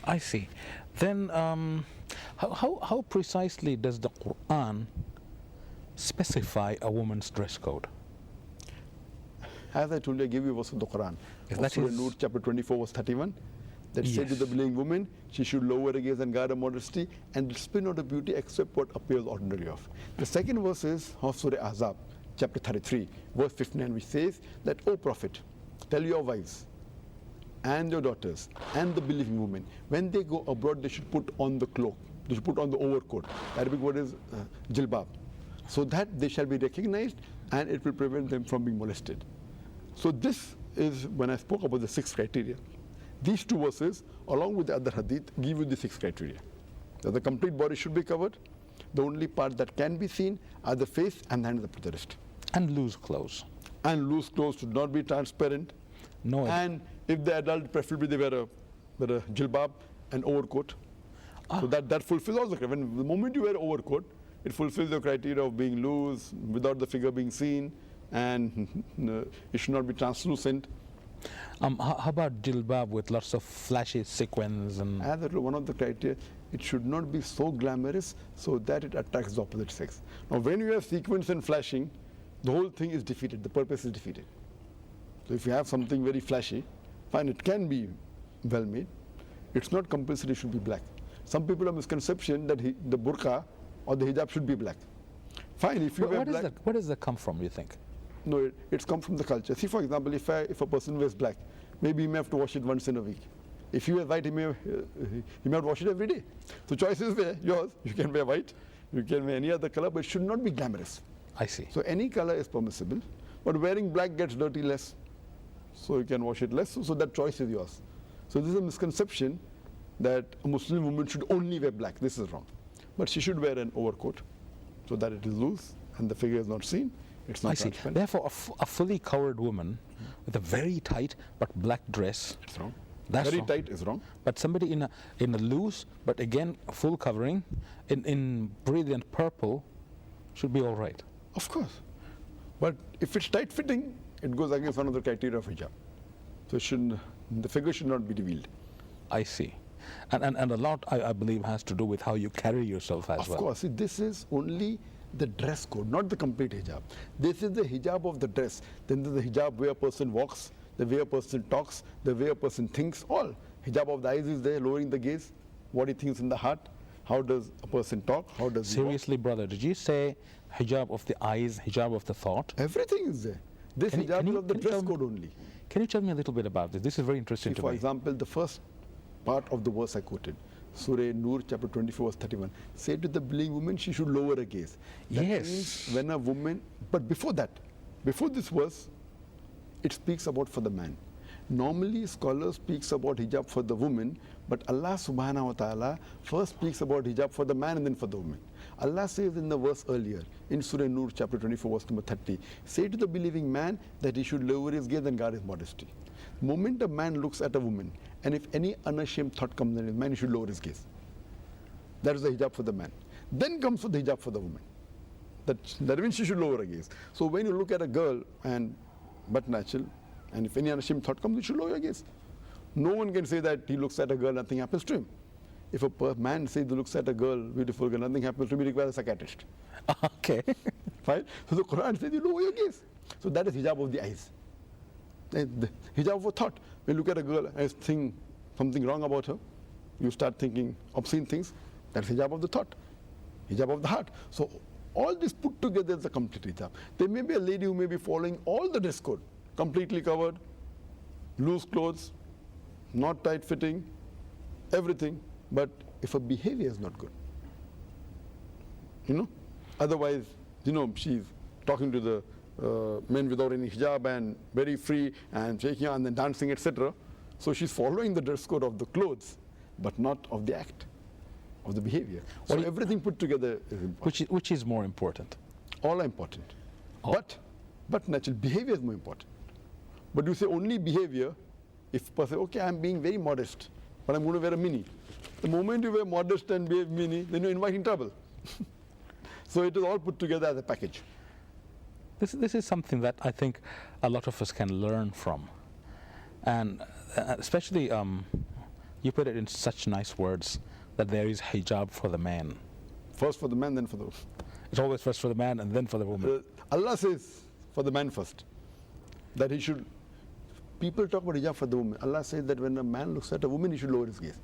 I see. Then, how precisely does the Quran specify a woman's dress code? As I told you, I gave you a verse of the Quran. Yes, of that Surah is- Nur, chapter 24, verse 31. That said to Yes. the believing woman, she should lower her gaze and guard her modesty and display not her beauty except what appears ordinary of. The second verse is of Surah Ahzab, chapter 33, verse 59, which says that, O Prophet, tell your wives and your daughters and the believing women, when they go abroad, they should put on the cloak, they should put on the overcoat. The Arabic word is jilbab, so that they shall be recognized and it will prevent them from being molested. So this is when I spoke about the 6 criteria. These 2 verses, along with the other hadith, give you the 6 criteria. That the complete body should be covered. The only part that can be seen are the face and the hand of the wrist. And loose clothes. And loose clothes should not be transparent. No. And if the adult, preferably they wear a jilbab and overcoat. So that fulfills all the criteria. The moment you wear overcoat, it fulfills the criteria of being loose, without the figure being seen, and it should not be translucent. How about jilbab with lots of flashy sequins and? As one of the criteria, it should not be so glamorous so that it attracts the opposite sex. Now, when you have sequins and flashing, the whole thing is defeated. The purpose is defeated. So if you have something very flashy, fine, it can be well made. It's not compulsory it should be black. Some people have misconception that the burqa or the hijab should be black. Fine, if you wear black. Where does that come from, you think? No, it's come from the culture. See, for example, if a person wears black, maybe he may have to wash it once in a week. If you wear white, he may have to wash it every day. So choice is there, yours. You can wear white, you can wear any other color, but it should not be glamorous. I see. So any color is permissible, but wearing black gets dirty less. So you can wash it less, so that choice is yours. So this is a misconception that a Muslim woman should only wear black. This is wrong. But she should wear an overcoat so that it is loose and the figure is not seen. It's not I see. transparent. Therefore, a fully covered woman with a very tight but black dress. It's wrong. That's Very wrong. tight is wrong. But somebody in a loose, but again full covering, in brilliant purple, should be all right. Of course. But if it's tight fitting, it goes against one of the criteria of hijab. So the figure should not be revealed. I see. And a lot, I believe, has to do with how you carry yourself as well. Of course. See, this is only the dress code, not the complete hijab. This is the hijab of the dress. Then there's the hijab where a person walks, the way a person talks, the way a person thinks, all. Hijab of the eyes is there, lowering the gaze, what he thinks in the heart. How does a person talk? How does he walk? Seriously, brother, did you say hijab of the eyes, hijab of the thought? Everything is there. This hijab is of the dress code only. Can you tell me a little bit about this? This is very interesting See, to for me. example, the first part of the verse I quoted, Surah Nur, chapter 24, verse 31, said to the believing woman, she should lower her gaze. That Yes. means when a woman, but before that, before this verse, it speaks about for the man. Normally, scholars speaks about hijab for the woman, but Allah subhanahu wa ta'ala first speaks about hijab for the man and then for the woman. Allah says in the verse earlier, in Surah Nur, chapter 24, verse number 30, say to the believing man that he should lower his gaze and guard his modesty. The moment a man looks at a woman, and if any unashamed thought comes in his mind, he should lower his gaze. That is the hijab for the man. Then comes the hijab for the woman. That means she should lower her gaze. So when you look at a girl, and but natural, and if any unashamed thought comes, you should lower your gaze. No one can say that he looks at a girl, nothing happens to him. If a man says he looks at a girl, beautiful girl, nothing happens to him, he requires a psychiatrist. Okay. Right? So the Quran says you lower your gaze. So that is hijab of the eyes. And the hijab of thought. When you look at a girl and think something wrong about her, you start thinking obscene things, that's hijab of the thought, hijab of the heart. So all this put together is a complete hijab. There may be a lady who may be following all the dress code, completely covered, loose clothes, not tight fitting, everything, but if her behavior is not good, otherwise, she's talking to the men without any hijab and very free and shaking and then dancing, etc. So she's following the dress code of the clothes, but not of the act, of the behavior. So everything put together is important. Which is more important? All are important. Oh. But natural behavior is more important. But you say only behavior, if a person, okay, I'm being very modest, but I'm going to wear a mini. The moment you wear modest and behave mini, then you're inviting trouble. So it is all put together as a package. This is something that I think a lot of us can learn from, and especially You put it in such nice words that there is hijab for the man. First for the man, then for the woman. It's always first for the man and then for the woman. Allah says for the man first, that he should, people talk about hijab for the woman. Allah says that when a man looks at a woman, he should lower his gaze.